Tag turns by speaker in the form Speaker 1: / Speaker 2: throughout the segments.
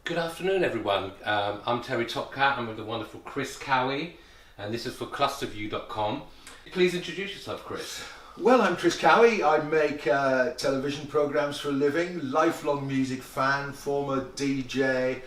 Speaker 1: Good afternoon, everyone. I'm TerryTopCat. I'm with the wonderful Chris Cowey, and this is for Clusterview.com. Please introduce yourself, Chris.
Speaker 2: Well, I'm Chris Cowey. I make television programs for a living, lifelong music fan, former DJ.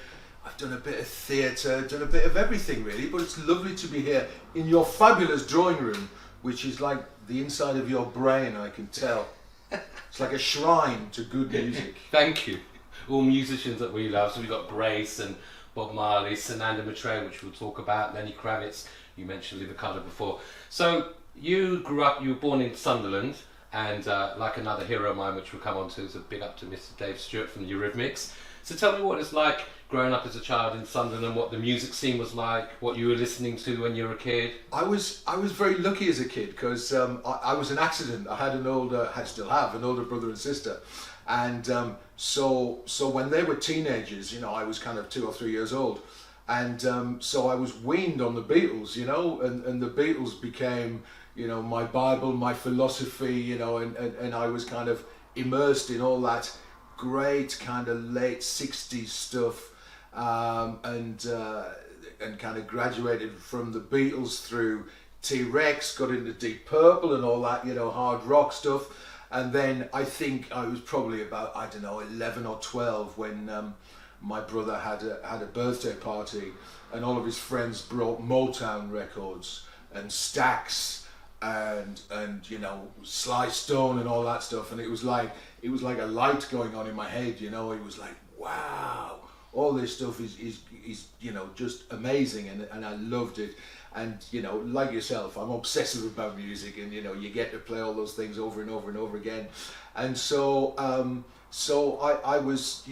Speaker 2: I've done a bit of theatre, done a bit of everything really, but it's lovely to be here in your fabulous drawing room, which is like the inside of your brain, I can tell. It's like a shrine to good music.
Speaker 1: Thank you. All musicians that we love. So we've got Grace and Bob Marley, Sananda Matre, which we'll talk about, Lenny Kravitz, you mentioned Livercolour before. So you were born in Sunderland, and like another hero of mine, which we'll come on to, is a big up to Mr. Dave Stewart from the Eurythmics. So tell me what it's like growing up as a child in Sunderland, what the music scene was like, what you were listening to when you were a kid.
Speaker 2: I was very lucky as a kid because I was an accident. I had I still have an older brother and sister, and so when they were teenagers, I was kind of 2 or 3 years old, and so I was weaned on the Beatles, and the Beatles became my Bible, my philosophy, and I was kind of immersed in all that great kind of late 60s stuff, and kind of graduated from the Beatles through T-Rex, got into Deep Purple and all that, hard rock stuff. And then I think I was probably about, 11 or 12 when my brother had a birthday party, and all of his friends brought Motown records and Stax and Sly Stone and all that stuff, and it was like a light going on in my head. It was like, wow, all this stuff is just amazing, and I loved it. And like yourself, I'm obsessive about music, and you get to play all those things over and over and over again. And so I was,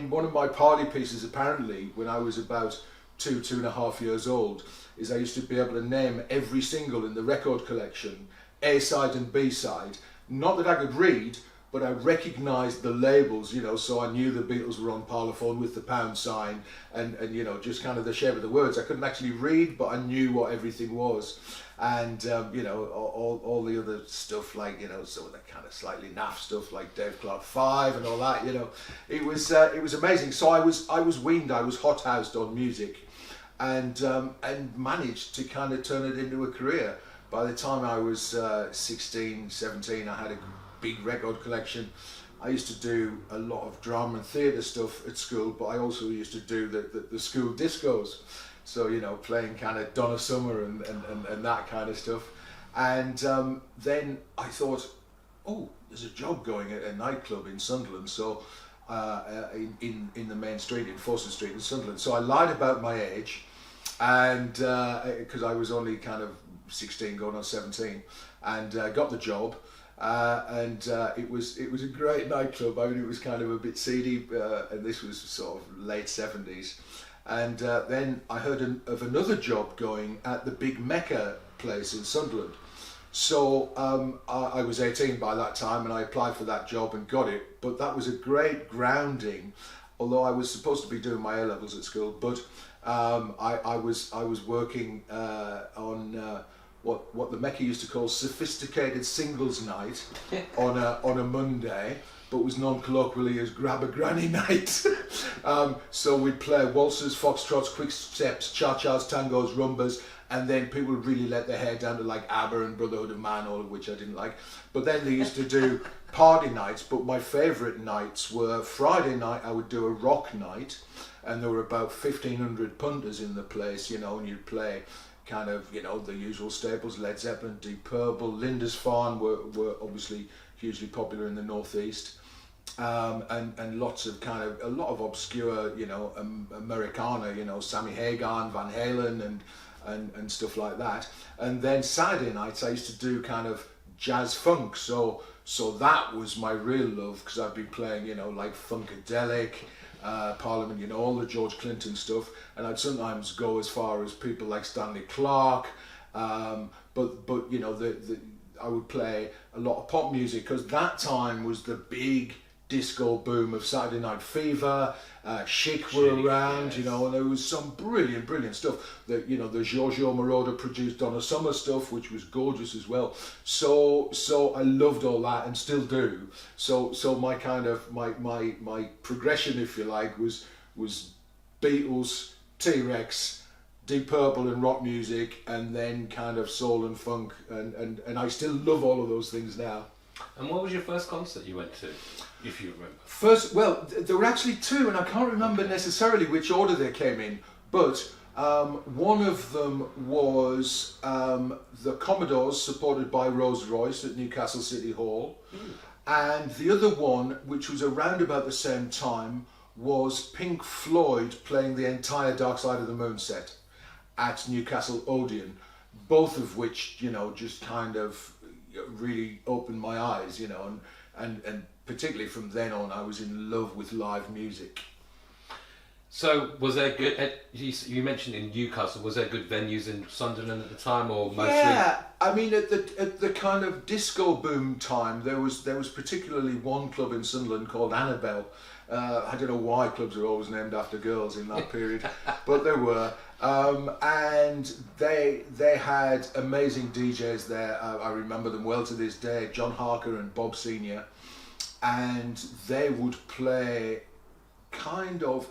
Speaker 2: one of my party pieces apparently when I was about 2.5 years old is I used to be able to name every single in the record collection, A side and B side. Not that I could read, but I recognised the labels, so I knew the Beatles were on Parlophone with the pound sign, and just kind of the shape of the words. I couldn't actually read, but I knew what everything was. And all the other stuff, like some of the kind of slightly naff stuff like Dave Clark 5 and all that, it was amazing. So I was weaned, I was hothoused on music, and managed to kind of turn it into a career. By the time I was 16, 17, I had a big record collection. I used to do a lot of drama and theatre stuff at school, but I also used to do the school discos. So, playing kind of Donna Summer and that kind of stuff. And then I thought, oh, there's a job going at a nightclub in Sunderland, so in the main street, in Fawcett Street in Sunderland. So I lied about my age, and because I was only kind of 16 going on 17, and got the job. And it was a great nightclub. It was kind of a bit seedy, and this was sort of late 70s. And then I heard of another job going at the Big Mecca place in Sunderland. So I was 18 by that time, and I applied for that job and got it. But that was a great grounding, although I was supposed to be doing my A-levels at school. But I was working on what the Mecca used to call sophisticated singles night on a Monday, but was known colloquially as grab a granny night. So we'd play waltzes, foxtrots, quick steps, cha-chas, tangos, rumbas, and then people would really let their hair down to like ABBA and Brotherhood of Man, all of which I didn't like. But then they used to do party nights, but my favourite nights were Friday night. I would do a rock night, and there were about 1,500 punters in the place, and you'd play kind of, the usual staples, Led Zeppelin, Deep Purple, Lindisfarne were obviously hugely popular in the Northeast, and lots of kind of, a lot of obscure, Americana, Sammy Hagar, Van Halen and stuff like that. And then Saturday nights I used to do kind of jazz funk, so that was my real love, because I'd be playing, like Funkadelic, Parliament, all the George Clinton stuff, and I'd sometimes go as far as people like Stanley Clarke, but I would play a lot of pop music, because that time was the big disco boom of Saturday Night Fever. Chic were around,
Speaker 1: yes.
Speaker 2: And there was some brilliant stuff. The Giorgio Moroder produced Donna Summer stuff, which was gorgeous as well. So I loved all that, and still do. So my kind of my progression, if you like, was Beatles, T-Rex, Deep Purple and rock music, and then kind of soul and funk, and I still love all of those things now.
Speaker 1: And what was your first concert you went to, if you remember?
Speaker 2: First, well, there were actually two, and I can't remember necessarily which order they came in, but one of them was the Commodores, supported by Rolls-Royce at Newcastle City Hall, and the other one, which was around about the same time, was Pink Floyd playing the entire Dark Side of the Moon set at Newcastle Odeon, both of which, you know, just kind of really opened my eyes, you know, and particularly from then on I was in love with live music.
Speaker 1: So was there good, you mentioned in Newcastle, was there good venues in Sunderland at the time, or mostly?
Speaker 2: Yeah, I mean at the kind of disco boom time, there was particularly one club in Sunderland called Annabelle. I don't know why clubs are always named after girls in that period, but there were. And they had amazing DJs there. I remember them well to this day, John Harker and Bob Senior, and they would play kind of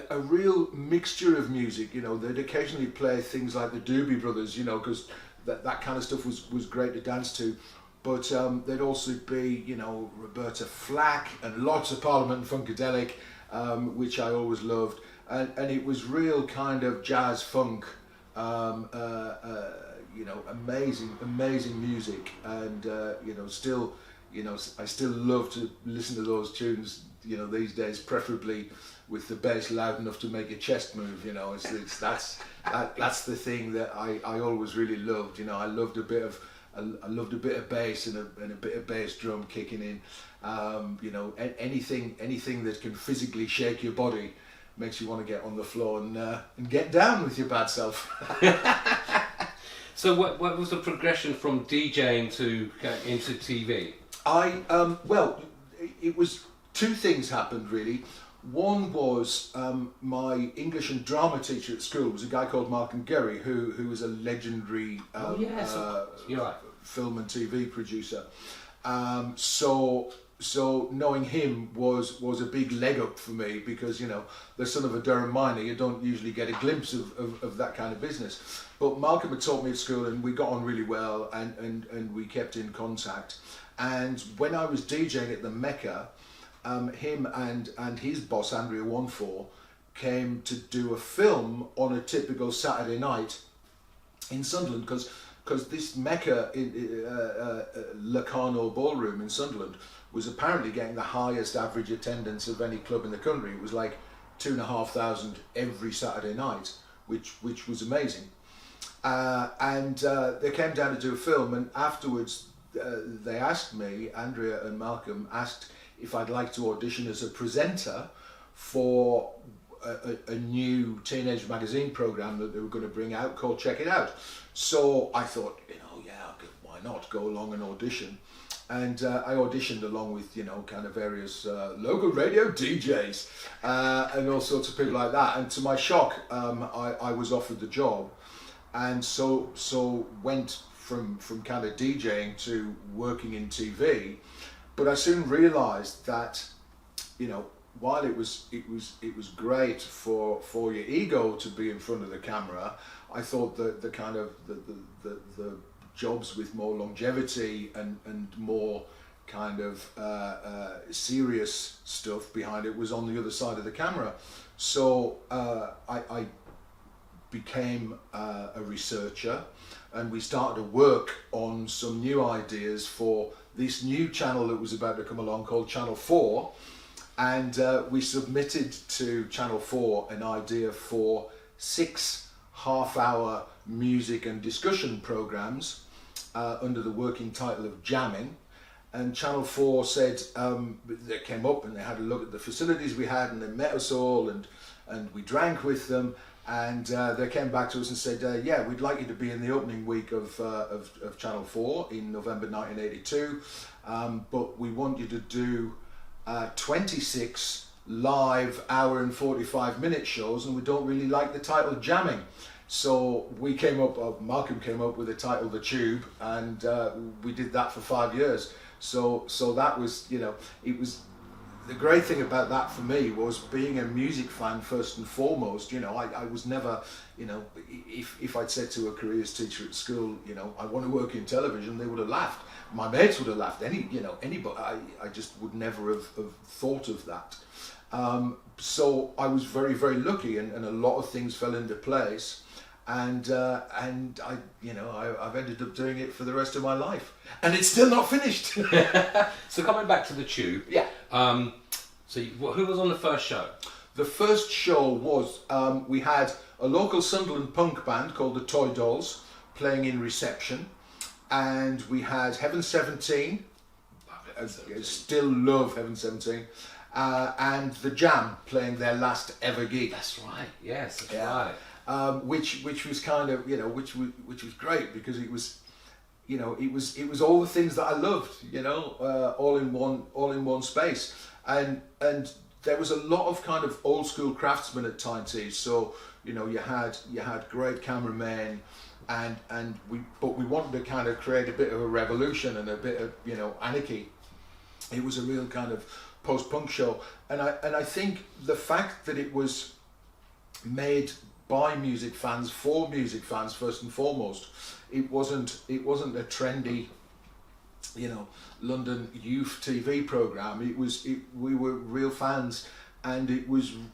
Speaker 2: a real mixture of music. You know, they'd occasionally play things like the Doobie Brothers, you know, because that kind of stuff was great to dance to. But there'd also be, you know, Roberta Flack and lots of Parliament and Funkadelic, which I always loved. And it was real kind of jazz funk, you know, amazing music. And, you know, still, you know, I still love to listen to those tunes, you know, these days, preferably with the bass loud enough to make your chest move, you know. That's the thing that I always really loved, you know. I loved a bit of bass and a bit of bass drum kicking in. You know, anything that can physically shake your body makes you want to get on the floor and get down with your bad self.
Speaker 1: So what was the progression from DJing to into TV?
Speaker 2: Well, it was two things happened really. One was my English and drama teacher at school was a guy called Malcolm Gerry, who was a legendary film and TV producer. So knowing him was a big leg up for me, because, you know, the son of a Durham miner, you don't usually get a glimpse of that kind of business. But Malcolm had taught me at school, and we got on really well, and we kept in contact. And when I was DJing at the Mecca, him and his boss Andrea Onefour came to do a film on a typical Saturday night in Sunderland, because this Mecca Locarno Ballroom in Sunderland was apparently getting the highest average attendance of any club in the country. It was like 2,500 every Saturday night, which was amazing. And they came down to do a film, and afterwards they asked me, Andrea and Malcolm asked if I'd like to audition as a presenter for a new teenage magazine program that they were going to bring out called Check It Out. So I thought, you know, yeah, why not go along and audition? And I auditioned along with, you know, kind of various local radio DJs and all sorts of people like that. And to my shock, I was offered the job, and so went from kind of DJing to working in TV. But I soon realised that, you know, while it was great for your ego to be in front of the camera, I thought that the kind of the jobs with more longevity and more kind of serious stuff behind it was on the other side of the camera. So I became a researcher, and we started to work on some new ideas for this new channel that was about to come along called Channel 4, and we submitted to Channel 4 an idea for 6 half-hour music and discussion programs under the working title of Jamming. And Channel 4 said, they came up and they had a look at the facilities we had, and they met us all, and we drank with them, and they came back to us and said, yeah, we'd like you to be in the opening week of Channel 4 in November 1982, but we want you to do 26 live hour and 45-minute shows, and we don't really like the title Jamming. So we Malcolm came up with the title The Tube, and we did that for 5 years. So that was, you know, it was the great thing about that for me was being a music fan first and foremost. I was never, if I'd said to a careers teacher at school, I want to work in television, they would have laughed. My mates would have laughed. Anybody. I just would never have thought of that. So I was very, very lucky, and a lot of things fell into place. And I've ended up doing it for the rest of my life, and it's still not finished.
Speaker 1: So coming back to the Tube,
Speaker 2: yeah.
Speaker 1: Who was on the first show?
Speaker 2: The first show was we had a local Sunderland punk band called the Toy Dolls playing in reception, and we had Heaven 17. I still love Heaven 17. And the Jam playing their last ever gig.
Speaker 1: That's right. Yes, that's right.
Speaker 2: Which was kind of which was great, because it was it was all the things that I loved, all in one space, and there was a lot of kind of old school craftsmen at Tiny. So you had great cameramen, and we wanted to kind of create a bit of a revolution and a bit of anarchy. It was a real kind of post-punk show, and I think the fact that it was made by music fans for music fans first and foremost, it wasn't a trendy London youth TV program. We were real fans, and it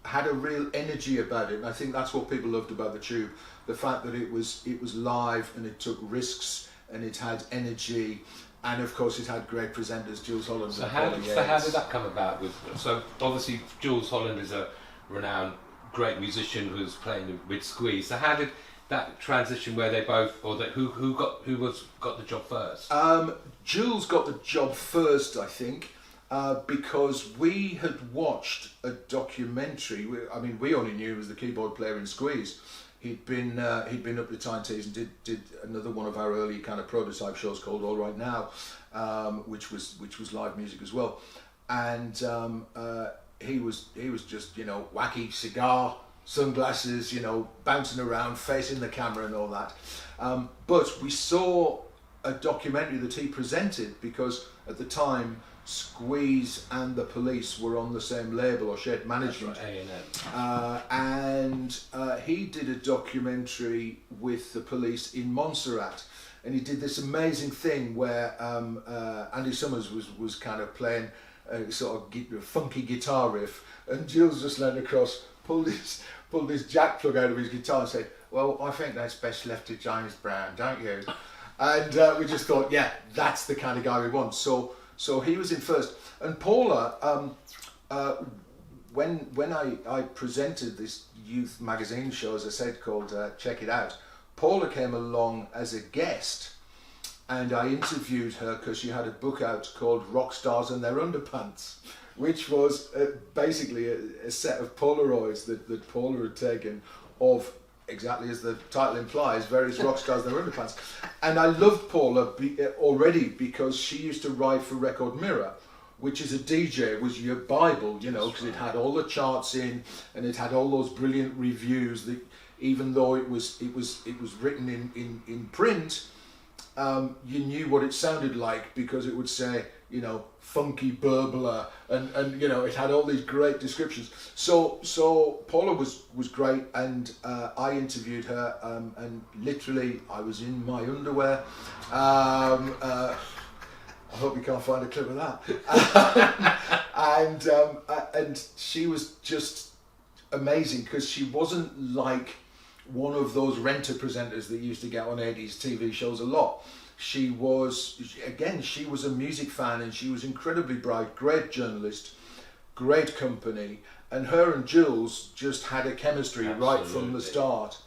Speaker 2: had a real energy about it, and I think that's what people loved about the Tube, the fact that it was live, and it took risks, and it had energy. And of course, it had great presenters, Jules Holland.
Speaker 1: So how did that come about? So obviously, Jules Holland is a renowned, great musician who's playing with Squeeze. So how did that transition, where they both, who got the job first?
Speaker 2: Jules got the job first, I think, because we had watched a documentary. We only knew he was the keyboard player in Squeeze. He'd been up to Tyne Tees and did another one of our early kind of prototype shows called All Right Now, which was live music as well, and he was just wacky, cigar, sunglasses, bouncing around, facing the camera and all that. But we saw a documentary that he presented, because at the time Squeeze and the Police were on the same label or shared management.
Speaker 1: That's right, A&M.
Speaker 2: And he did a documentary with the Police in Montserrat, and he did this amazing thing where Andy Summers was kind of playing a sort of funky guitar riff, and Jules just leaned across, pulled this jack plug out of his guitar and said, "Well, I think that's best left to James Brown, don't you?" And we just thought, yeah, that's the kind of guy we want. So he was in first, and Paula, when I presented this youth magazine show, as I said, called Check It Out, Paula came along as a guest, and I interviewed her because she had a book out called Rock Stars and Their Underpants, which was basically a set of Polaroids that Paula had taken of, exactly as the title implies, various rock stars and their underpants. And I loved Paula already because she used to write for Record Mirror, which is a DJ, was your Bible, because it had all the charts in, and it had all those brilliant reviews that, even though it was written in print, you knew what it sounded like, because it would say, funky burbler, and it had all these great descriptions. So Paula was great, and I interviewed her, and literally I was in my underwear. I hope you can't find a clip of that. And she was just amazing, because she wasn't like one of those renter presenters that used to get on 80s TV shows a lot. She was a music fan, and she was incredibly bright, great journalist, great company, and her and Jules just had a chemistry right from the start.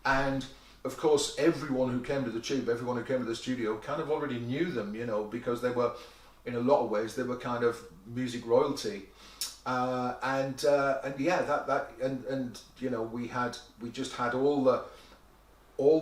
Speaker 2: And of course, everyone who came to the Tube, everyone who came to the studio kind of already knew them, because they were, in a lot of ways, they were kind of music royalty. We just had all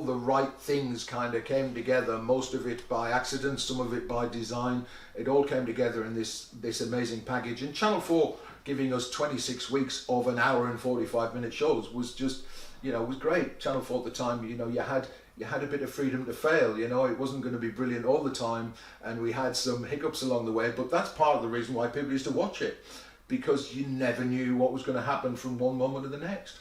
Speaker 2: the right things kind of came together, most of it by accident, some of it by design. It all came together in this amazing package. And Channel 4 giving us 26 weeks of an hour and 45-minute shows was just, was great. Channel 4 at the time, you had a bit of freedom to fail, it wasn't going to be brilliant all the time, and we had some hiccups along the way, but that's part of the reason why people used to watch it, because you never knew what was going to happen from one moment to the next.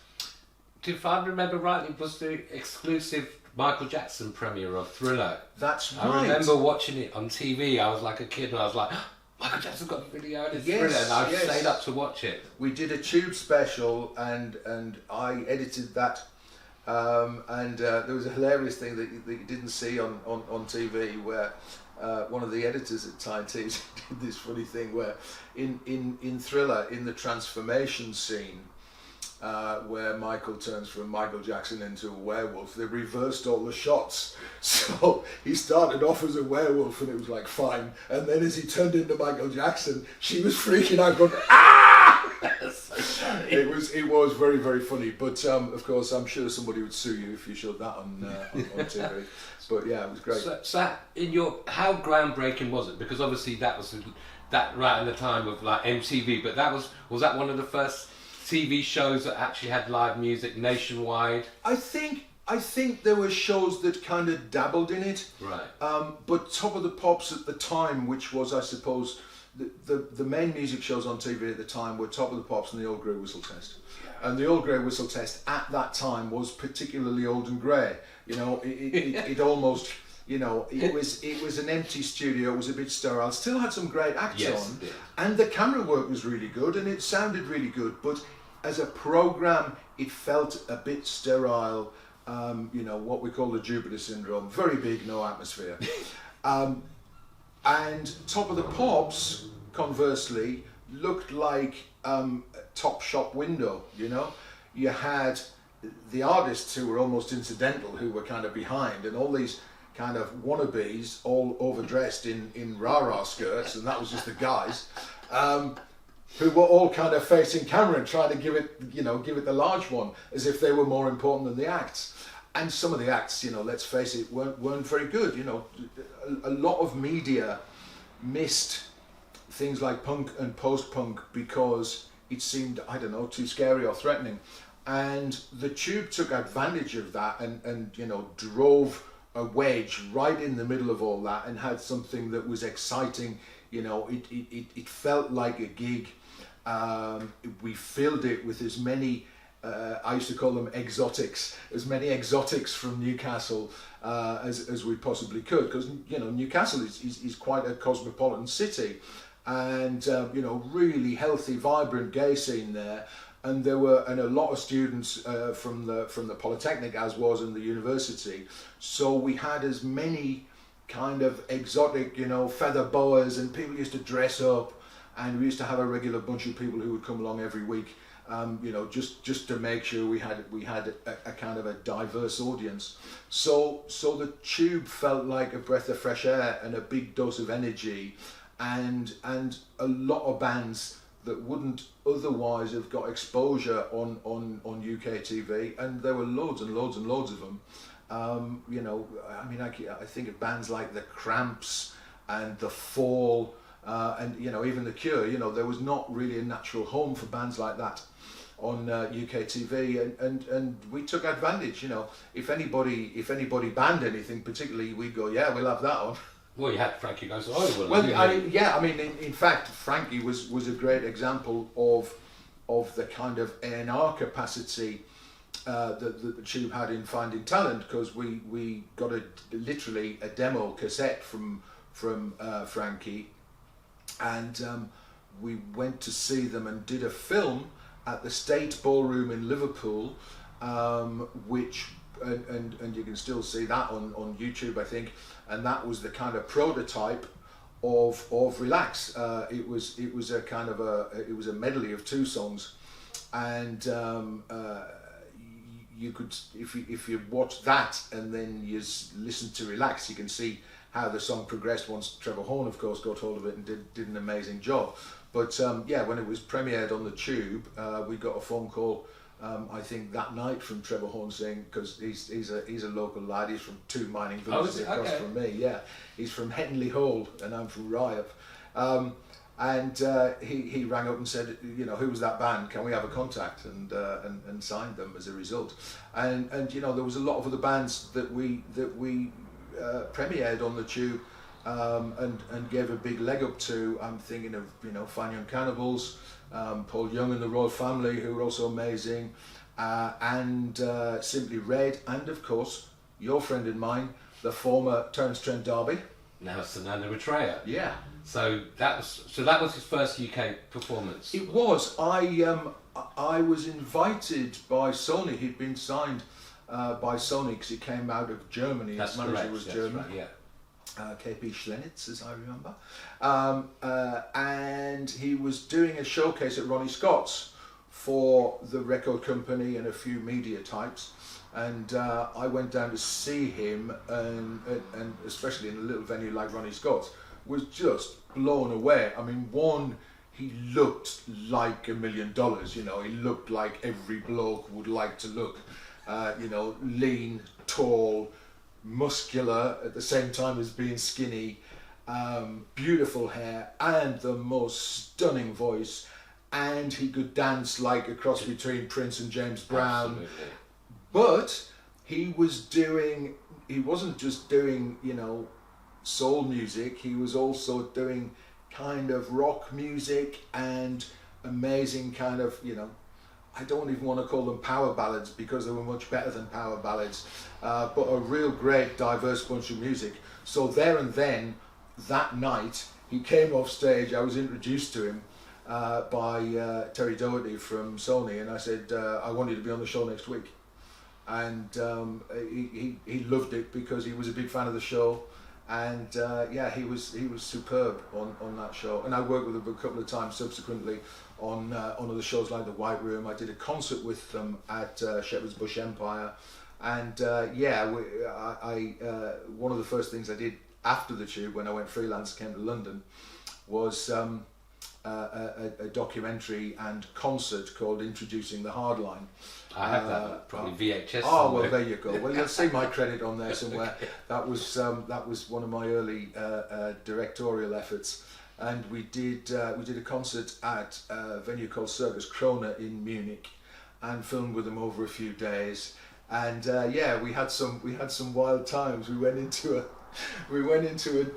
Speaker 1: If I remember rightly, it was the exclusive Michael Jackson premiere of Thriller.
Speaker 2: That's right.
Speaker 1: I remember watching it on TV. I was like a kid and I was like, Michael Jackson's got a video and it's Thriller, and I stayed up to watch it.
Speaker 2: We did a Tube special and I edited that, and there was a hilarious thing that you didn't see on TV where one of the editors at Time Tees did this funny thing where in Thriller, in the transformation scene, where Michael turns from Michael Jackson into a werewolf, they reversed all the shots. So he started off as a werewolf and it was like fine, and then as he turned into Michael Jackson, she was freaking out, going ah! It was very, very funny. But of course, I'm sure somebody would sue you if you showed that on TV. But yeah, it was great.
Speaker 1: So how groundbreaking was it? Because obviously that was right in the time of like MTV, but was that one of the first TV shows that actually had live music nationwide?
Speaker 2: I think there were shows that kind of dabbled in it.
Speaker 1: Right.
Speaker 2: But Top of the Pops at the time, which was, I suppose, the main music shows on TV at the time were Top of the Pops and the Old Grey Whistle Test. Yeah. And the Old Grey Whistle Test at that time was particularly old and grey. You know, it almost, you know, it was an empty studio. It was a bit sterile. Still had some great acts on, and the camera work was really good, and it sounded really good. But as a program, it felt a bit sterile. You know, what we call the Jupiter syndrome. Very big, no atmosphere. And Top of the Pops, conversely, looked like a top shop window. You know, you had the artists who were almost incidental, who were kind of behind, and all these kind of wannabes, all overdressed in rah-rah skirts, and that was just the guys, who were all kind of facing camera and trying to give it the large one, as if they were more important than the acts. And some of the acts, you know, let's face it, weren't very good. You know, a lot of media missed things like punk and post-punk because it seemed, I don't know, too scary or threatening. And the Tube took advantage of that and you know, drove a wedge right in the middle of all that and had something that was exciting. You know, it felt like a gig. We filled it with as many, I used to call them exotics, as many exotics from Newcastle as we possibly could, because, you know, Newcastle is quite a cosmopolitan city, and you know, really healthy, vibrant gay scene there. And there were a lot of students from the Polytechnic, as was in the university. So we had as many kind of exotic, you know, feather boas, and people used to dress up, and we used to have a regular bunch of people who would come along every week, you know, just to make sure we had a kind of a diverse audience. So the Tube felt like a breath of fresh air and a big dose of energy, and a lot of bands that wouldn't otherwise have got exposure on UK TV, and there were loads and loads and loads of them. You know, I mean, I think of bands like The Cramps and The Fall, and, you know, even The Cure. You know, there was not really a natural home for bands like that on UK TV, and we took advantage. You know, if anybody banned anything particularly, we'd go, yeah, we'll have that on.
Speaker 1: Well, you had Frankie Goes to Hollywood.
Speaker 2: Well, I mean, in fact, Frankie was a great example of the kind of A&R capacity that the Tube had in finding talent, because we got literally a demo cassette from Frankie, and we went to see them and did a film at the State Ballroom in Liverpool, which. And you can still see that on YouTube, I think, and that was the kind of prototype of Relax. It was a kind of a medley of 2 songs, and you could, if you watch that and then you listen to Relax, you can see how the song progressed once Trevor Horn, of course, got hold of it and did an amazing job. But yeah, when it was premiered on the Tube, we got a phone call. I think that night from Trevor Horn saying, because he's a local lad, he's from 2 mining villages across from me. Yeah, he's from Henley Hall and I'm from Ryop, and he rang up and said, you know, who was that band? Can we have a contact? And signed them as a result. And you know, there was a lot of other bands that we premiered on the Tube. and gave a big leg up to. I'm thinking of Fine Young Cannibals, Paul Young and the Royal Family, who were also amazing, and Simply Red, and of course your friend and mine, the former Trent Derby.
Speaker 1: Now Sananda Maitreya.
Speaker 2: Yeah.
Speaker 1: So that was his first UK performance.
Speaker 2: It was. I was invited by Sony. He'd been signed by Sony because he came out of Germany.
Speaker 1: That's
Speaker 2: His manager
Speaker 1: correct.
Speaker 2: was
Speaker 1: That's
Speaker 2: German.
Speaker 1: right, yeah.
Speaker 2: KP Schlenitz, as I remember. And he was doing a showcase at Ronnie Scott's for the record company and a few media types. And I went down to see him, and especially in a little venue like Ronnie Scott's, was just blown away. I mean, one, he looked like $1 million, he looked like every bloke would like to look, lean, tall, muscular at the same time as being skinny, beautiful hair, and the most stunning voice, and he could dance like a cross between Prince and James Brown.
Speaker 1: Absolutely.
Speaker 2: But he wasn't just doing, soul music, he was also doing kind of rock music and amazing kind of, I don't even want to call them power ballads because they were much better than power ballads, but a real great diverse bunch of music. So there and then, that night, he came off stage. I was introduced to him by Terry Doherty from Sony, and I said, I want you to be on the show next week. And he loved it because he was a big fan of the show, and he was superb on that show. And I worked with him a couple of times subsequently on other shows like the White Room. I did a concert with them at Shepherd's Bush Empire, and one of the first things I did after the Tube when I went freelance, came to London, was a documentary and concert called Introducing the Hardline.
Speaker 1: I have that probably VHS.
Speaker 2: Oh well, there you go. Well, you'll see my credit on there somewhere. That was one of my early directorial efforts, and we did a concert at a venue called Circus Krone in Munich, and filmed with them over a few days. And we had some wild times. We went into a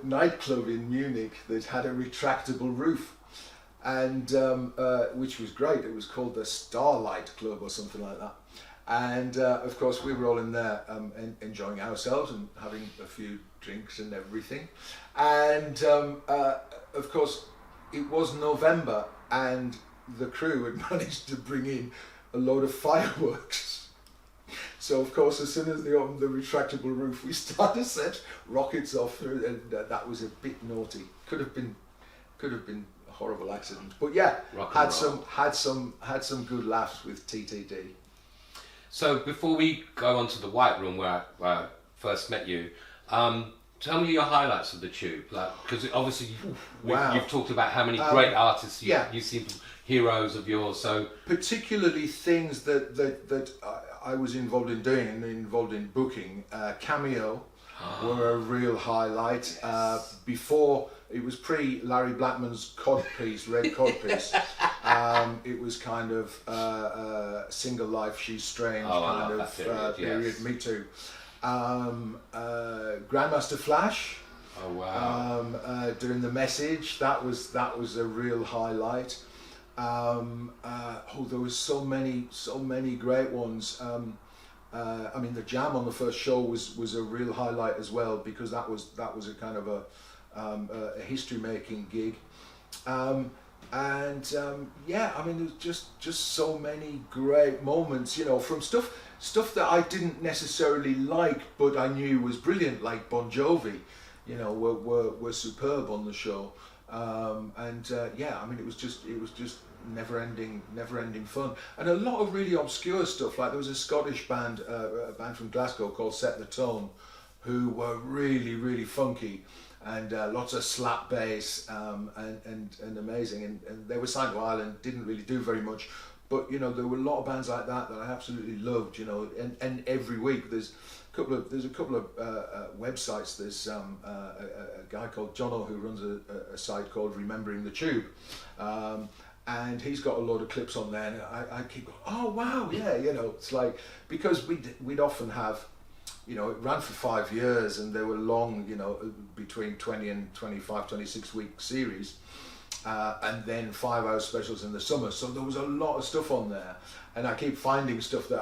Speaker 2: nightclub in Munich that had a retractable roof, and which was great. It was called the Starlight Club or something like that. And of course we were all in there enjoying ourselves and having a few drinks and everything. And of course it was November, and the crew had managed to bring in a load of fireworks. So of course, as soon as they opened the retractable roof, we started to set rockets off through, and that was a bit naughty. Could have been a horrible accident. But yeah, had some good laughs with TTD.
Speaker 1: So before we go on to the White Room where I first met you, tell me your highlights of the Tube, because obviously you've talked about how many great artists you seem heroes of yours. So
Speaker 2: particularly things that I was involved in doing and involved in booking. Cameo were a real highlight.
Speaker 1: Yes.
Speaker 2: Before, it was pre Larry Blackman's codpiece, Red Codpiece. It was kind of Single Life, She's Strange kind of period.
Speaker 1: Yes.
Speaker 2: Me Too. Grandmaster Flash.
Speaker 1: Oh wow!
Speaker 2: Doing The Message, that was a real highlight. There was so many great ones. I mean, the Jam on the first show was a real highlight as well, because that was a kind of a history-making gig. I mean, there's just so many great moments, from stuff that I didn't necessarily like, but I knew was brilliant, like Bon Jovi, were superb on the show. I mean, it was just never-ending fun, and a lot of really obscure stuff. Like there was a Scottish band, a band from Glasgow called Set the Tone, who were really funky, and lots of slap bass, and amazing. And they were signed to Ireland, didn't really do very much, but there were a lot of bands like that I absolutely loved. And every week there's a couple of websites. There's a guy called Jono who runs a site called Remembering the Tube, and he's got a load of clips on there, and I keep going, oh wow, yeah, it's like, because we'd often have you know, it ran for 5 years, and they were long, you know, between 20 and 25, 26 week series, and then 5-hour specials in the summer. So there was a lot of stuff on there, and I keep finding stuff that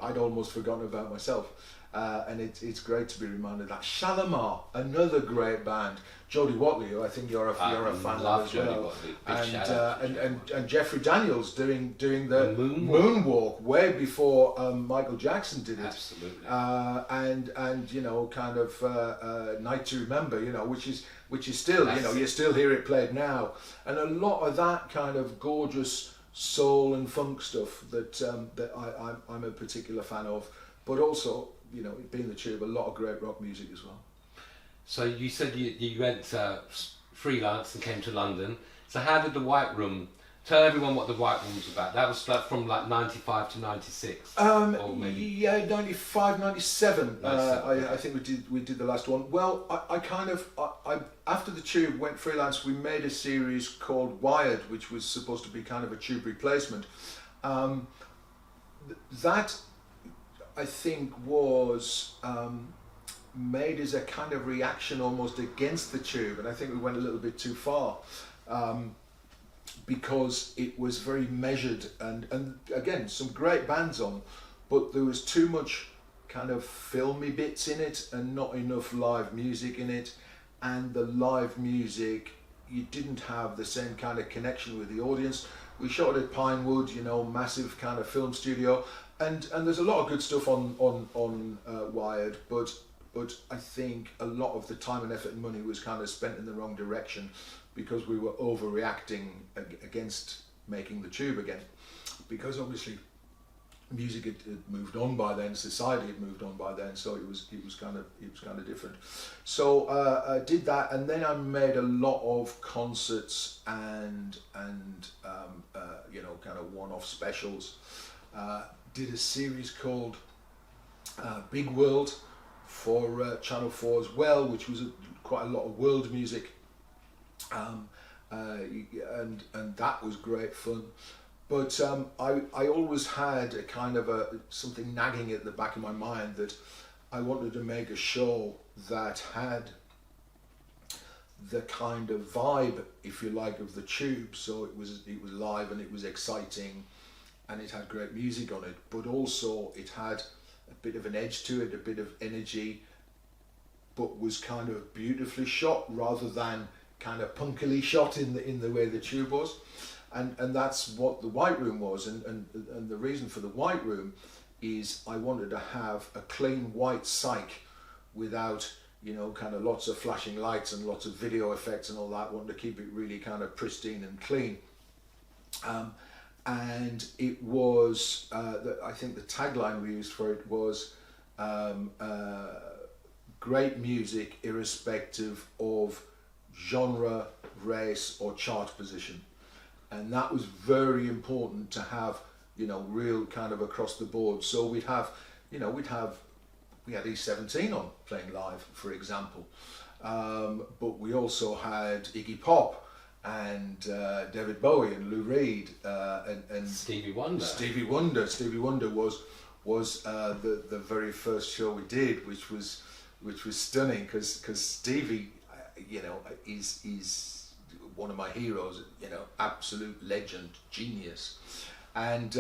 Speaker 2: I'd almost forgotten about myself. And it's great to be reminded that. Shalimar, another great band. Jodie Watley, who I think you're a fan of as well. And Jeffrey Daniels doing the moonwalk way before Michael Jackson did it.
Speaker 1: Absolutely.
Speaker 2: And you know, kind of Night to Remember, you know, which is still, you know, you still hear it played now, and a lot of that kind of gorgeous soul and funk stuff that I'm a particular fan of, but also, you know, being the Tube, a lot of great rock music as well.
Speaker 1: So you said you went freelance and came to London. So how did the White Room? Tell everyone what the White Room was about. That was like from like 95 to 96. Or maybe...
Speaker 2: Yeah, 95, 97. I think we did the last one. Well, I after the Tube went freelance, we made a series called Wired, which was supposed to be kind of a Tube replacement. That I think was made as a kind of reaction almost against the Tube, and I think we went a little bit too far, because it was very measured, and again, some great bands on, but there was too much kind of filmy bits in it and not enough live music in it, and the live music, you didn't have the same kind of connection with the audience. We shot at Pinewood, you know, massive kind of film studio, and there's a lot of good stuff on Wired, but I think a lot of the time and effort and money was kind of spent in the wrong direction, because we were overreacting against making the Tube again, because obviously music had moved on by then, society had moved on by then, so it was kind of different. So I did that, and then I made a lot of concerts and you know, kind of one-off specials. Did a series called Big World for Channel 4 as well, which was quite a lot of world music, and that was great fun. But I always had a kind of something nagging at the back of my mind, that I wanted to make a show that had the kind of vibe, if you like, of the Tube. So it was live, and it was exciting, and it had great music on it, but also it had a bit of an edge to it, a bit of energy, but was kind of beautifully shot rather than kind of punkily shot in the way the Tube was. And that's what the White Room was, and the reason for the White Room is I wanted to have a clean white psych without, you know, kind of lots of flashing lights and lots of video effects and all that. I wanted to keep it really kind of pristine and clean. And it was, I think the tagline we used for it was great music irrespective of genre, race or chart position. And that was very important to have, you know, real kind of across the board. So we had E17 on playing live, for example, but we also had Iggy Pop and David Bowie and Lou Reed and
Speaker 1: Stevie Wonder.
Speaker 2: Stevie Wonder was the very first show we did, which was stunning, because Stevie, you know, is one of my heroes, you know, absolute legend, genius. And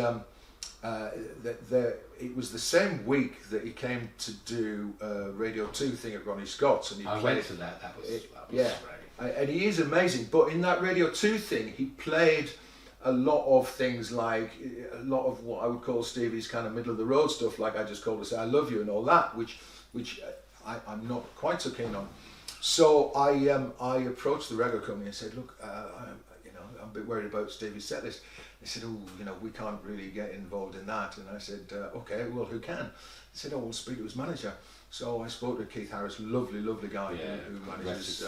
Speaker 2: it was the same week that he came to do a Radio 2 thing at Ronnie Scott's, and he played.
Speaker 1: Went to that. That was
Speaker 2: yeah,
Speaker 1: great.
Speaker 2: And he is amazing. But in that Radio 2 thing, he played a lot of things, like a lot of what I would call Stevie's kind of middle of the road stuff, like I Just Called to Say I Love You and all that, which I'm not quite so keen on. So I approached the record company and said, look, I'm a bit worried about Stevie's setlist. They said, oh, you know, we can't really get involved in that. And I said, okay, well, who can? They said, oh, we'll speak to his manager. So I spoke to Keith Harris, lovely guy, who manages,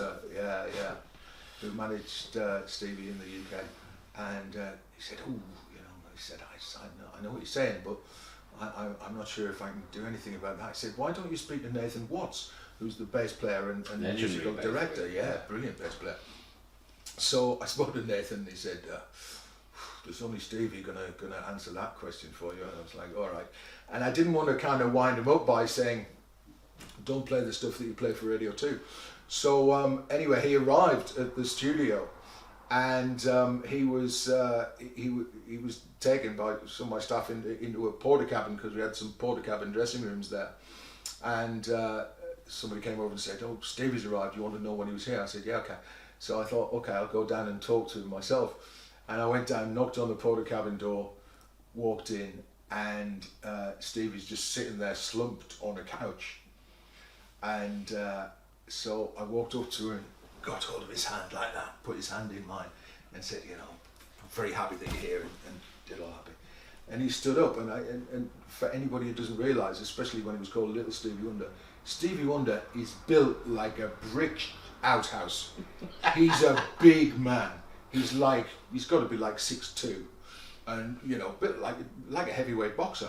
Speaker 2: who managed Stevie in the UK. And he said, oh, you know, he said, I know what you're saying, but I'm not sure if I can do anything about that. I said, why don't you speak to Nathan Watts, who's the bass player and musical director? Yeah, brilliant bass player. So I spoke to Nathan, and he said, there's only Stevie gonna answer that question for you. And I was like, all right. And I didn't want to kind of wind him up by saying, don't play the stuff that you play for Radio 2. So anyway, he arrived at the studio, and he was taken by some of my staff into a porter cabin, because we had some porter cabin dressing rooms there, and somebody came over and said, "Oh, Stevie's arrived. You want to know when he was here?" I said, "Yeah, okay." So I thought, okay, I'll go down and talk to him myself, and I went down, knocked on the porter cabin door, walked in, and Stevie's just sitting there slumped on a couch, and so I walked up to him, got hold of his hand like that, put his hand in mine, and said, "You know, I'm very happy that you're here," and did all happy. And he stood up, and for anybody who doesn't realise, especially when he was called Little Stevie Wonder is built like a brick outhouse. He's a big man. He's got to be like 6'2", and you know, a bit like a heavyweight boxer.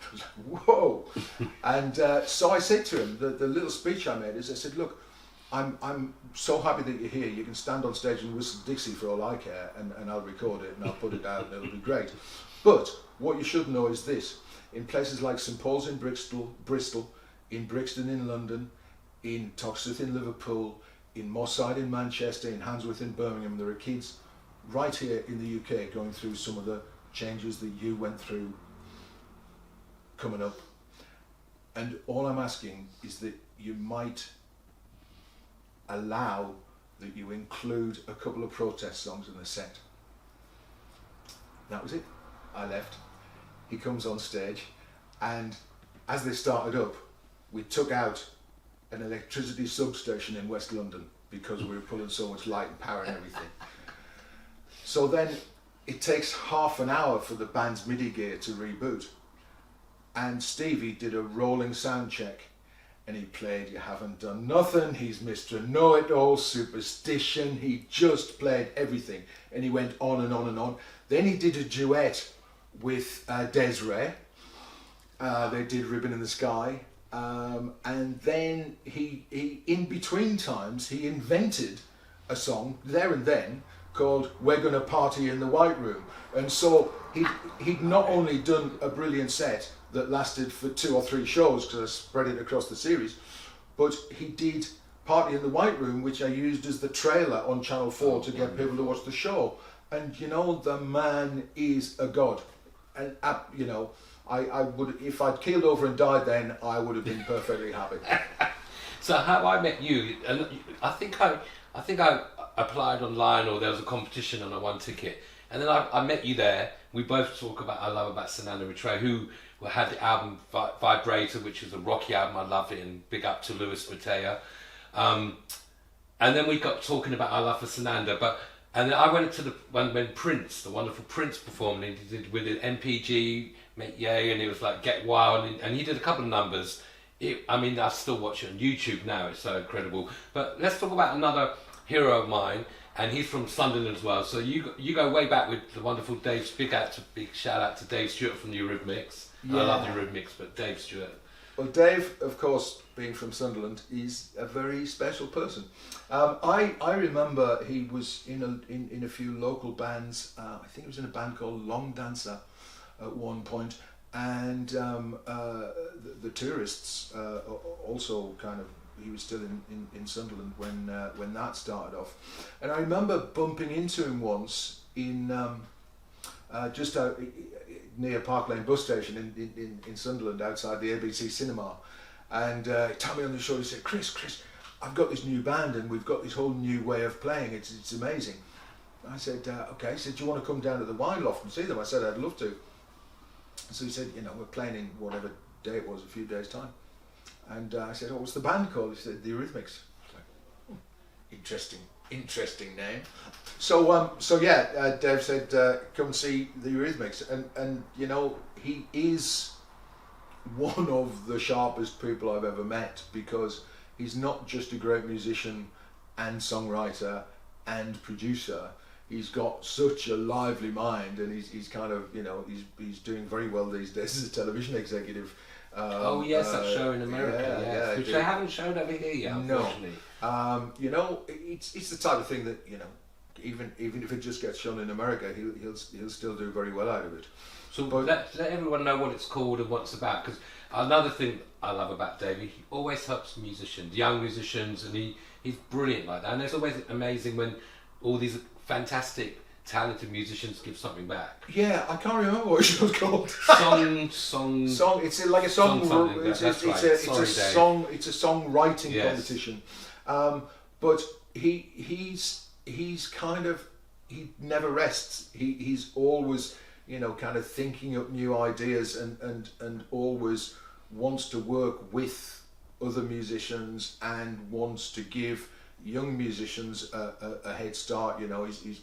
Speaker 2: I was like, whoa! And so I said to him, the little speech I made is, I said, "Look, I'm so happy that you're here. You can stand on stage and whistle Dixie for all I care, and I'll record it and I'll put it out and it'll be great. But what you should know is this: in places like St Paul's in Bristol, in Brixton in London, in Toxteth in Liverpool, in Moss Side in Manchester, in Handsworth in Birmingham, there are kids right here in the UK going through some of the changes that you went through coming up. And all I'm asking is that you might allow that you include a couple of protest songs in the set." That was it. I left. He comes on stage, and as they started up, we took out an electricity substation in West London because we were pulling so much light and power and everything. So then it takes half an hour for the band's MIDI gear to reboot, and Stevie did a rolling sound check, and he played "You Haven't Done Nothing," he's Mr. Know-It-All, Superstition, he just played everything, and he went on and on and on. Then he did a duet with Desiree. They did "Ribbon in the Sky," and then he in between times he invented a song there and then called "We're Gonna Party in the White Room," and so he'd not only done a brilliant set that lasted for 2 or 3 shows, because I spread it across the series, but he did "Party in the White Room," which I used as the trailer on Channel 4 to get people to watch the show. And you know, the man is a god, and you know, I would, if I'd keeled over and died then, I would have been perfectly happy.
Speaker 1: So how I met you, and I think I applied online, or there was a competition and I won ticket, and then I met you there. We both talk about, I love about Sananda Maitreya, who had the album Vibrator, which is a rocky album. I love it, and big up to Louis Matea. And then we got talking about our love for Sananda, and then I went to when Prince, the wonderful Prince, performed, and he did with an MPG, Make Yay, and it was like Get Wild, and he did a couple of numbers. I still watch it on YouTube now, it's so incredible. But let's talk about another hero of mine, and he's from Sunderland as well. So you go way back with the wonderful Dave. Big shout out to Dave Stewart from the Eurythmics. Yeah. I love the Eurythmics, but Dave Stewart.
Speaker 2: Well, Dave, of course, being from Sunderland, is a very special person. I remember he was in a few local bands. I think he was in a band called Long Dancer at one point, and the Tourists also kind of. He was still in Sunderland when that started off, and I remember bumping into him once in just out near Park Lane bus station in Sunderland, outside the ABC cinema, and he tapped me on the shoulder. He said, Chris, I've got this new band and we've got this whole new way of playing. It's amazing." I said, "Okay." He said, "Do you want to come down to the Wine Loft and see them?" I said, "I'd love to." So he said, "We're playing in whatever day it was, a few days' time." And I said, "Oh, what's the band called?" He said, "The Eurythmics." I was like, interesting name. So yeah, Dave said, "Come and see the Eurythmics," and he is one of the sharpest people I've ever met, because he's not just a great musician and songwriter and producer. He's got such a lively mind, and he's kind of he's doing very well these days as a television executive.
Speaker 1: Oh yes, that show in America, yes. Which they haven't shown over here yet, unfortunately.
Speaker 2: No, it's the type of thing that even if it just gets shown in America, he'll still do very well out of it.
Speaker 1: So
Speaker 2: But
Speaker 1: let everyone know what it's called and what it's about. Because another thing I love about Davey, he always helps musicians, young musicians, and he's brilliant like that. And it's always amazing when all these fantastic, talented musicians give something back.
Speaker 2: yeah, I can't remember what it was called.
Speaker 1: Song.
Speaker 2: It's like a song. It's a songwriting competition. But he's kind of, he never rests. He's always, you know, kind of thinking up new ideas and always wants to work with other musicians and wants to give young musicians a head start. You know, he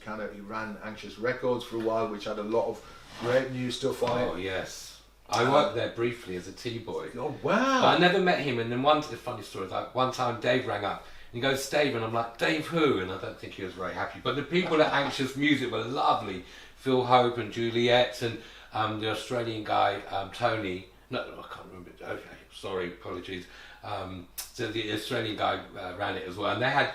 Speaker 2: ran Anxious Records for a while, which had a lot of great new stuff on it.
Speaker 1: Oh yes, I worked there briefly as a T-boy.
Speaker 2: Oh wow!
Speaker 1: But I never met him, and then one funny story is like one time Dave rang up and he goes, Dave, and I'm like, Dave who? And I don't think he was very happy. But the people at Anxious Music were lovely. Phil Hope and Juliet and the Australian guy Tony. No, I can't remember. Okay, sorry, apologies. So the Australian guy ran it as well, and they had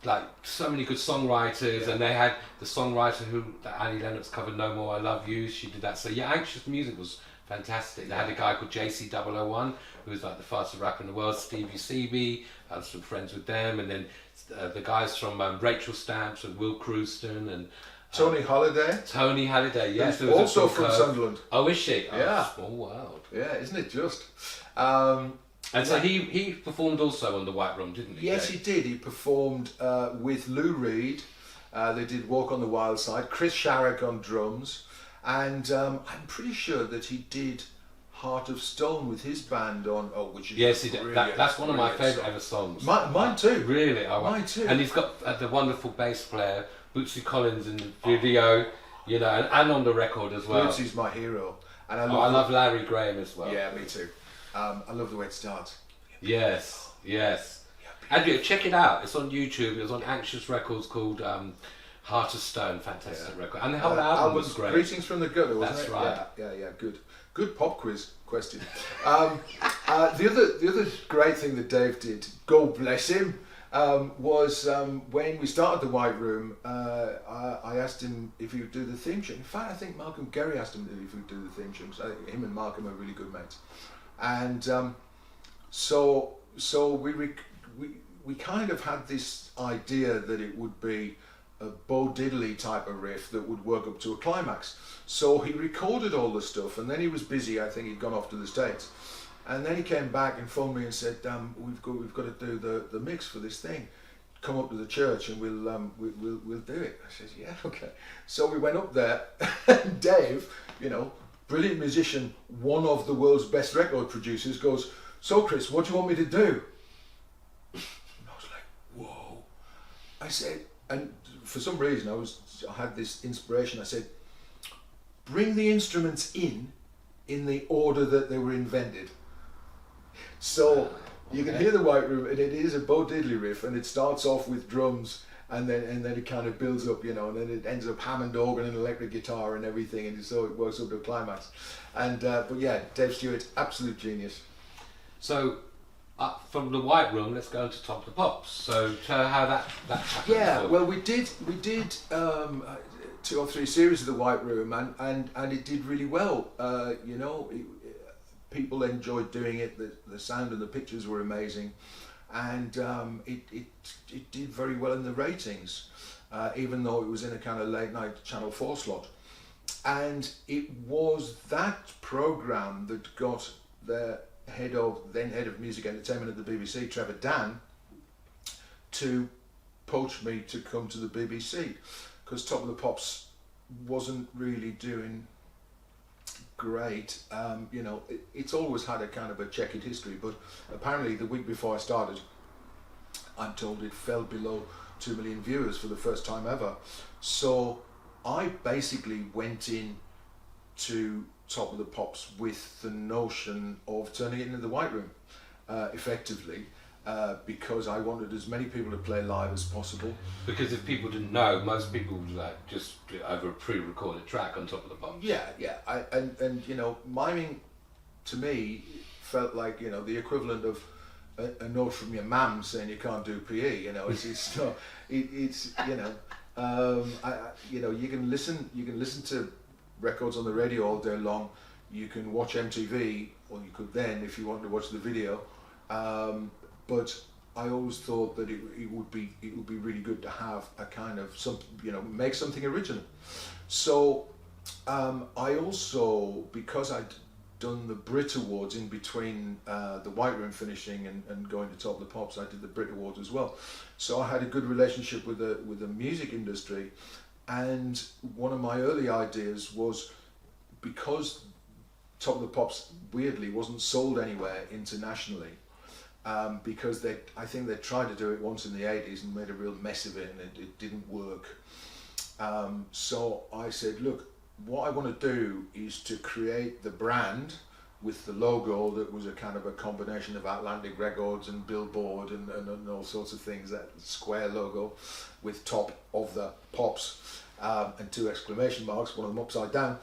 Speaker 1: like so many good songwriters, and they had the songwriter that Annie Lennox covered "No More I Love You." She did that. So yeah, Anxious Music was fantastic. They had a guy called JC001 who was like the fastest rapper in the world. Stevie CB, I was some friends with them, and then the guys from Rachel Stamps and Will Crewston and
Speaker 2: Tony Halliday.
Speaker 1: Tony Halliday, yes.
Speaker 2: Who's also from Sunderland.
Speaker 1: Oh, is she? Oh,
Speaker 2: yeah.
Speaker 1: Small world.
Speaker 2: Yeah, isn't it just?
Speaker 1: And so he performed also on the White Room, didn't he?
Speaker 2: Yes, he did. He performed with Lou Reed. They did Walk on the Wild Side. Chris Sharrock on drums. And I'm pretty sure that he did Heart of Stone with his band on. Oh, which is
Speaker 1: yes, he did. That's one of my favourite ever songs.
Speaker 2: Mine too.
Speaker 1: Really? Oh,
Speaker 2: mine too.
Speaker 1: And he's got the wonderful bass player, Bootsy Collins, in the video, you know, and on the record as well.
Speaker 2: Bootsy's my hero. And
Speaker 1: I love Larry Graham as well.
Speaker 2: Yeah, me too. I love the way it starts.
Speaker 1: Yes. And check it out. It's on YouTube. It was on Anxious Records called Heart of Stone. Fantastic record. And the whole album was great.
Speaker 2: Greetings from the Gutter, wasn't
Speaker 1: That's
Speaker 2: it?
Speaker 1: right.
Speaker 2: Yeah. Good pop quiz question. The other great thing that Dave did, God bless him, was when we started the White Room. I asked him if he would do the theme tune. In fact, I think Malcolm Gerry asked him if he would do the theme tune. So him and Malcolm are really good mates. And so we kind of had this idea that it would be a Bo Diddley type of riff that would work up to a climax. So he recorded all the stuff, and then he was busy. I think he'd gone off to the States, and then he came back and phoned me and said, "We've got to do the mix for this thing. Come up to the church and we'll do it." I said, "Yeah, okay." So we went up there, and Dave, you know, brilliant musician, one of the world's best record producers, goes, "So Chris, what do you want me to do?" And I was like, "Whoa!" I said, and for some reason I had this inspiration. I said, "Bring the instruments in the order that they were invented." So you can hear the White Room, and it is a Bo Diddley riff, and it starts off with drums, and then it kind of builds up, you know, and then it ends up Hammond organ and electric guitar and everything, and so it works up to a climax. And but yeah, Dave Stewart, absolute genius.
Speaker 1: So from the White Room, let's go to Top of the Pops. So tell her how that happened.
Speaker 2: Yeah, well, we did 2 or 3 series of the White Room, and it did really well. You know, people enjoyed doing it. The sound and the pictures were amazing, and it did very well in the ratings, even though it was in a kind of late night Channel 4 slot. And it was that programme that got the then head of music entertainment at the BBC, Trevor Dan, to poach me to come to the BBC, because Top of the Pops wasn't really doing great. You know, it's always had a kind of a checkered history, but apparently the week before I started, I'm told it fell below 2 million viewers for the first time ever. So I basically went in to Top of the Pops with the notion of turning it into the White Room, effectively, because I wanted as many people to play live as possible.
Speaker 1: Because if people didn't know, most people would like just do it over a pre-recorded track on Top of the Pops.
Speaker 2: Yeah. And you know, miming to me felt like, you know, the equivalent of a note from your mum saying you can't do PE. You know, it's not. It's you know, you know, you can listen to records on the radio all day long. You can watch MTV, or you could then, if you want to watch the video. But I always thought that it would be really good to have a kind of make something original. So I also, because I'd done the Brit Awards in between the White Room finishing and going to Top of the Pops, I did the Brit Awards as well. So I had a good relationship with the music industry, and one of my early ideas was, because Top of the Pops weirdly wasn't sold anywhere internationally, because I think they tried to do it once in the 80s and made a real mess of it, and it didn't work. So I said, look, what I want to do is to create the brand with the logo that was a kind of a combination of Atlantic Records and Billboard and all sorts of things, that square logo with Top of the Pops and 2 exclamation marks, one of them upside down.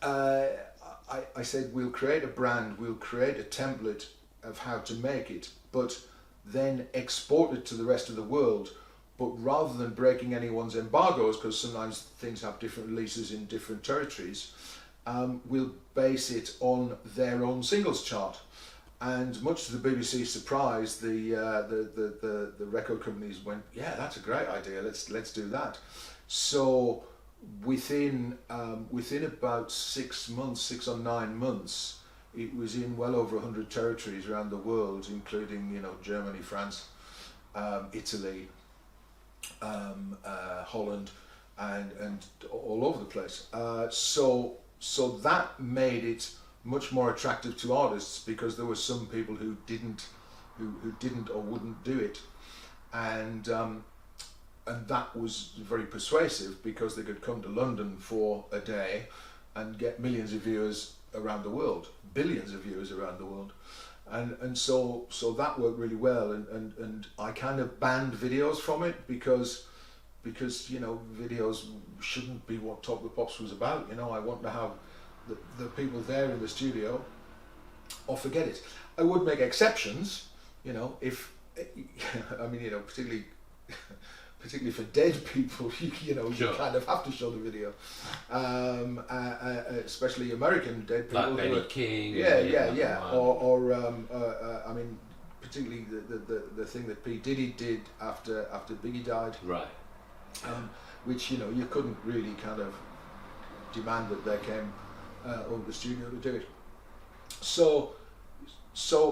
Speaker 2: I said, we'll create a brand, we'll create a template of how to make it, but then export it to the rest of the world. But rather than breaking anyone's embargoes, because sometimes things have different releases in different territories, we'll base it on their own singles chart. And much to the BBC's surprise, the record companies went, yeah, that's a great idea. Let's do that. So within about 6 or 9 months, it was in well over 100 territories around the world, including Germany, France, Italy, Holland, and all over the place. So that made it much more attractive to artists, because there were some people who didn't or wouldn't do it, and that was very persuasive, because they could come to London for a day and get millions of viewers around the world, billions of viewers around the world. And so that worked really well, and I kind of banned videos from it, because videos shouldn't be what Top of the Pops was about. I want to have the people there in the studio, or forget it. I would make exceptions, if I mean, particularly for dead people, you
Speaker 1: Sure.
Speaker 2: kind of have to show the video, especially American dead people.
Speaker 1: Like Benny King.
Speaker 2: Yeah. Or I mean, particularly the thing that P. Diddy did after Biggie died.
Speaker 1: Right.
Speaker 2: Which you couldn't really kind of demand that they came over the studio to do it. So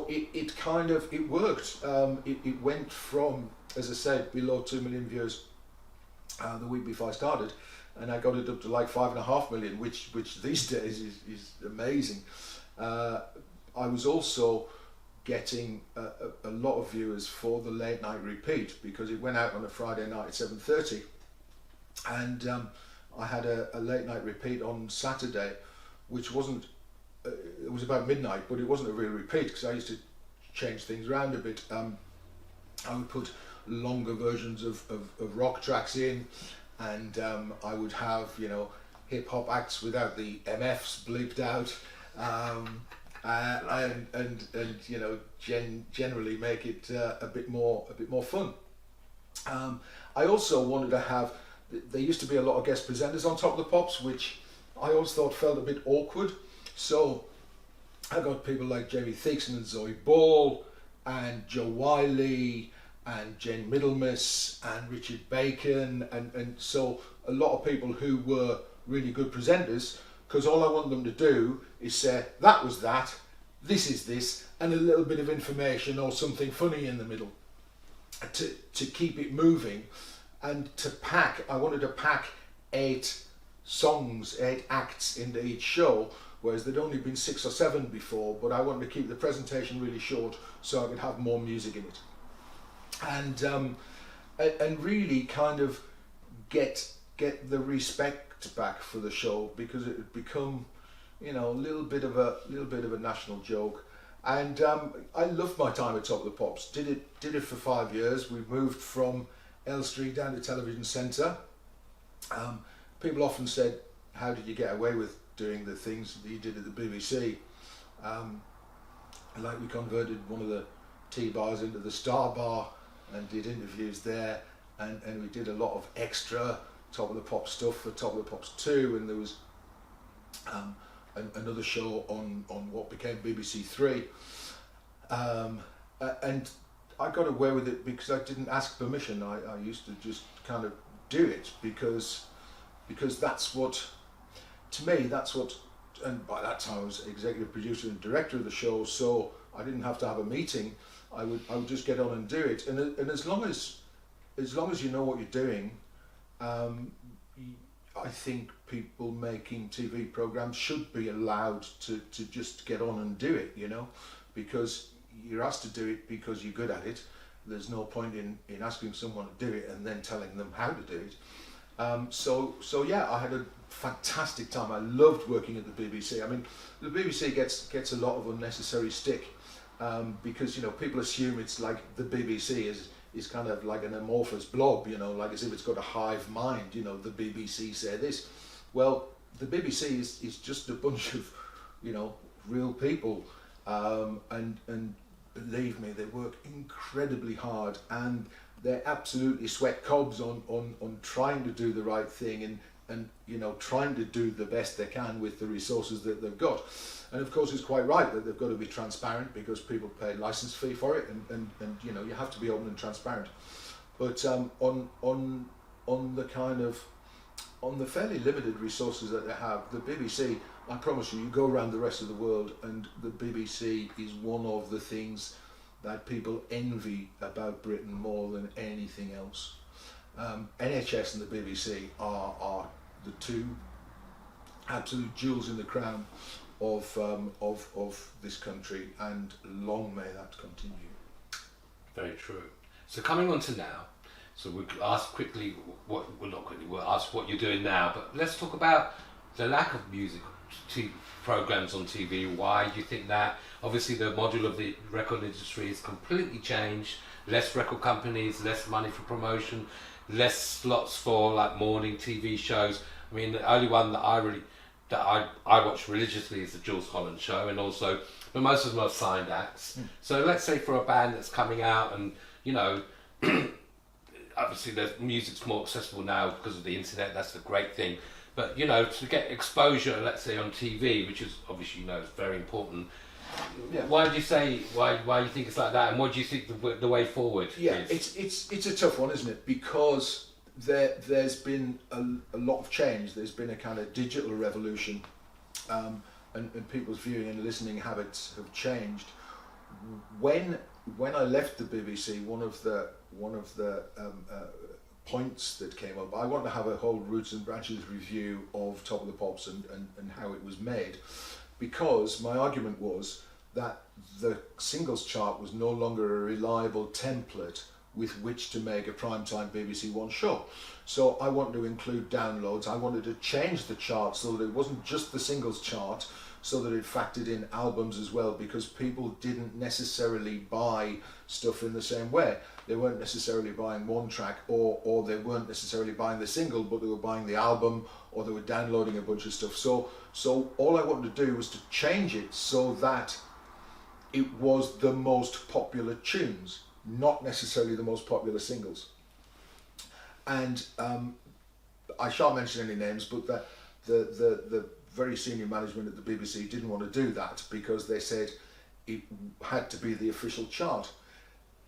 Speaker 2: it kind of worked. It went from, as I said, below 2 million views the week before I started, and I got it up to like 5.5 million, which these days is amazing. I was also getting a lot of viewers for the late night repeat, because it went out on a Friday night at 7:30, and I had a late night repeat on Saturday, which wasn't, it was about midnight, but it wasn't a real repeat, because I used to change things around a bit. I would put longer versions of rock tracks in, and I would have hip hop acts without the MFs bleeped out, and generally make it a bit more fun. I also wanted to have, there used to be a lot of guest presenters on Top of the Pops, which I always thought felt a bit awkward. So I got people like Jamie Theakson and Zoe Ball and Joe Wiley and Jen Middlemiss and Richard Bacon, and so a lot of people who were really good presenters, because all I want them to do is say, that was that, this is this, and a little bit of information or something funny in the middle to keep it moving, and I wanted to pack 8 songs, 8 acts into each show, whereas there'd only been 6 or 7 before, but I wanted to keep the presentation really short so I could have more music in it. And really kind of get the respect back for the show, because it had become, a little bit of a national joke. And I loved my time at Top of the Pops. Did it for 5 years. We moved from Elstree down to Television Centre. People often said, how did you get away with doing the things that you did at the BBC? Like, we converted one of the tea bars into the Star Bar and did interviews there, and we did a lot of extra Top of the Pops stuff for Top of the Pops 2, and there was another show on what became BBC 3. And I got away with it because I didn't ask permission. I used to just kind of do it because that's what, to me, that's what, and by that time I was executive producer and director of the show, so I didn't have to have a meeting. I would just get on and do it. And as long as you know what you're doing, I think people making TV programs should be allowed to just get on and do it, you know, because you're asked to do it because you're good at it. There's no point in asking someone to do it and then telling them how to do it. So yeah, I had a fantastic time. I loved working at the BBC. I mean, the BBC gets a lot of unnecessary stick because, you know, people assume it's like the BBC is kind of like an amorphous blob, you know, like as if it's got a hive mind, you know, the BBC say this. Well, the BBC is just a bunch of, you know, real people, and believe me, they work incredibly hard, and they absolutely sweat cobs on trying to do the right thing and you know, trying to do the best they can with the resources that they've got. And of course, it's quite right that they've got to be transparent because people pay a license fee for it, and you know, you have to be open and transparent. But on the fairly limited resources that they have, the BBC, I promise you, you go around the rest of the world, and the BBC is one of the things that people envy about Britain more than anything else. NHS and the BBC are the two absolute jewels in the crown of this country, and long may that continue.
Speaker 1: Very true. So coming on to now, so we'll ask quickly we'll ask what you're doing now, but let's talk about the lack of music programs on TV. Why do you think that? Obviously the model of the record industry has completely changed. Less record companies, less money for promotion, less slots for like morning TV shows. I mean, the only one that I watch religiously is the Jules Holland show, and also, but most of them are signed acts. So let's say for a band that's coming out, and you know, obviously the music's more accessible now because of the internet. That's the great thing. But you know, to get exposure, let's say on TV, which is obviously, you know, is very important. Yeah. Why do you say why you think it's like that, and what do you think the way forward is?
Speaker 2: It's a tough one, isn't it? Because there's been a lot of change. There's been a kind of digital revolution, and people's viewing and listening habits have changed. When I left the BBC, one of the points that came up, I want to have a whole roots and branches review of Top of the Pops and how it was made, because my argument was that the singles chart was no longer a reliable template with which to make a primetime BBC One show. So I wanted to include downloads. I wanted to change the chart so that it wasn't just the singles chart, so that it factored in albums as well, because people didn't necessarily buy stuff in the same way. They weren't necessarily buying one track, or they weren't necessarily buying the single, but they were buying the album, or they were downloading a bunch of stuff. So all I wanted to do was to change it so that it was the most popular tunes, not necessarily the most popular singles. And I shan't mention any names, but that the very senior management at the BBC didn't want to do that because they said it had to be the official chart.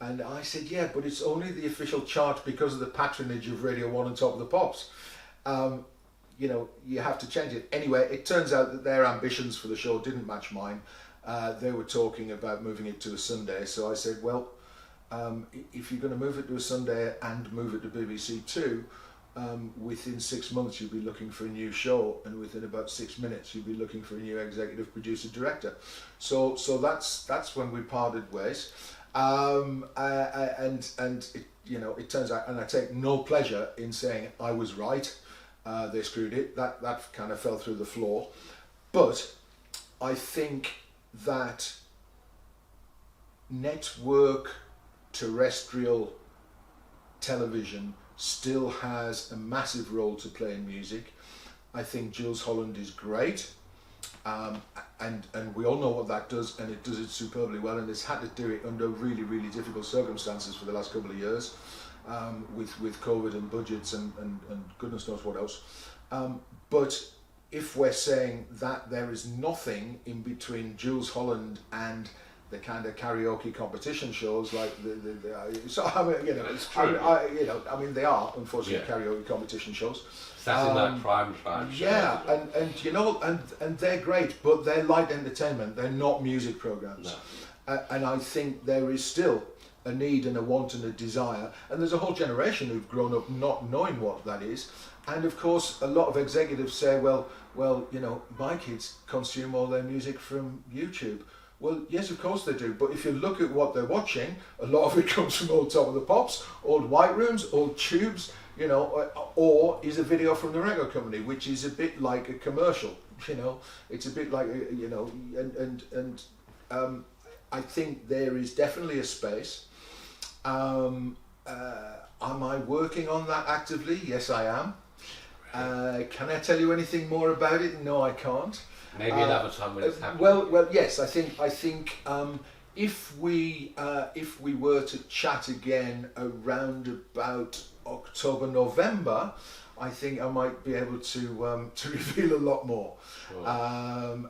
Speaker 2: And I said, yeah, but it's only the official chart because of the patronage of Radio 1 and Top of the Pops. You know, you have to change it. Anyway, it turns out that their ambitions for the show didn't match mine. They were talking about moving it to a Sunday, so I said, well, if you're going to move it to a Sunday and move it to BBC Two, within 6 months you'll be looking for a new show, and within about 6 minutes you'll be looking for a new executive producer director. So that's when we parted ways. And it, you know, it turns out, and I take no pleasure in saying I was right. They screwed it. That kind of fell through the floor. But I think that network terrestrial television still has a massive role to play in music. I think Jules Holland is great, and we all know what that does, and it does it superbly well, and it's had to do it under really, really difficult circumstances for the last couple of years. with COVID and budgets and goodness knows what else. But if we're saying that there is nothing in between Jules Holland and the kind of karaoke competition shows like so I mean, you know,
Speaker 1: it's true.
Speaker 2: I mean they are unfortunately karaoke competition shows.
Speaker 1: That's in that prime time.
Speaker 2: Yeah, and you know, and they're great, but they're light entertainment. They're not music programs.
Speaker 1: No.
Speaker 2: And I think there is still a need and a want and a desire, and there's a whole generation who've grown up not knowing what that is. And of course, a lot of executives say, well, you know, my kids consume all their music from YouTube. Well, yes, of course they do. But if you look at what they're watching, a lot of it comes from old Top of the Pops, old White Rooms, old Tubes, you know, or is a video from the record company, which is a bit like a commercial. You know, it's a bit like you know, and I think there is definitely a space. Am I working on that actively? Yes, I am. Can I tell you anything more about it? No, I can't.
Speaker 1: Maybe another time when it's happening.
Speaker 2: Well, yes. I think if we were to chat again around about October, November, I think I might be able to reveal a lot more.
Speaker 1: Sure.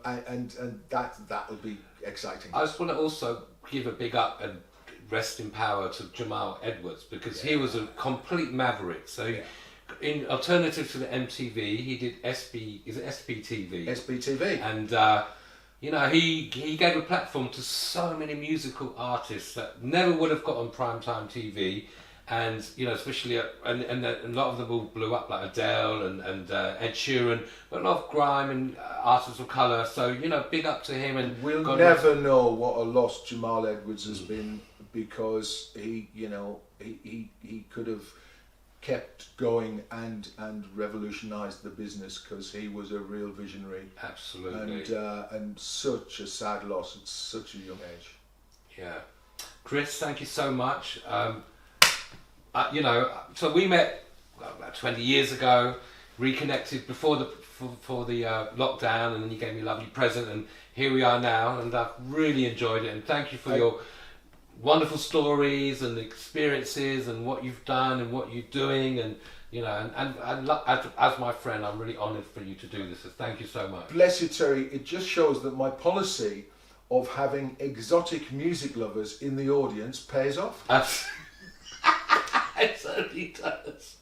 Speaker 2: And that'll be exciting.
Speaker 1: I just want to also give a big up and rest in power to Jamal Edwards, because he was a complete maverick. So in alternative to the MTV, he did SBTV.
Speaker 2: SBTV.
Speaker 1: And you know, he gave a platform to so many musical artists that never would have got on primetime TV. And you know, especially and a lot of them all blew up, like Adele and Ed Sheeran, but a lot of grime and artists of colour. So you know, big up to him. And
Speaker 2: we'll never know what a loss Jamal Edwards has been, because he could have kept going and revolutionised the business, because he was a real visionary.
Speaker 1: Absolutely.
Speaker 2: And such a sad loss at such a young age.
Speaker 1: Yeah, Chris, thank you so much. You know, so we met about 20 years ago, reconnected before the lockdown, and then you gave me a lovely present, and here we are now, and I've really enjoyed it. And thank you for your wonderful stories and experiences and what you've done and what you're doing, and you know, and as my friend, I'm really honoured for you to do this. So thank you so much.
Speaker 2: Bless you, Terry. It just shows that my policy of having exotic music lovers in the audience pays off.
Speaker 1: It certainly does.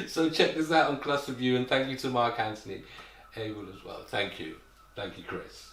Speaker 1: So check this out on Clusterview, and thank you to Mark Anthony Abel as well. Thank you, Chris.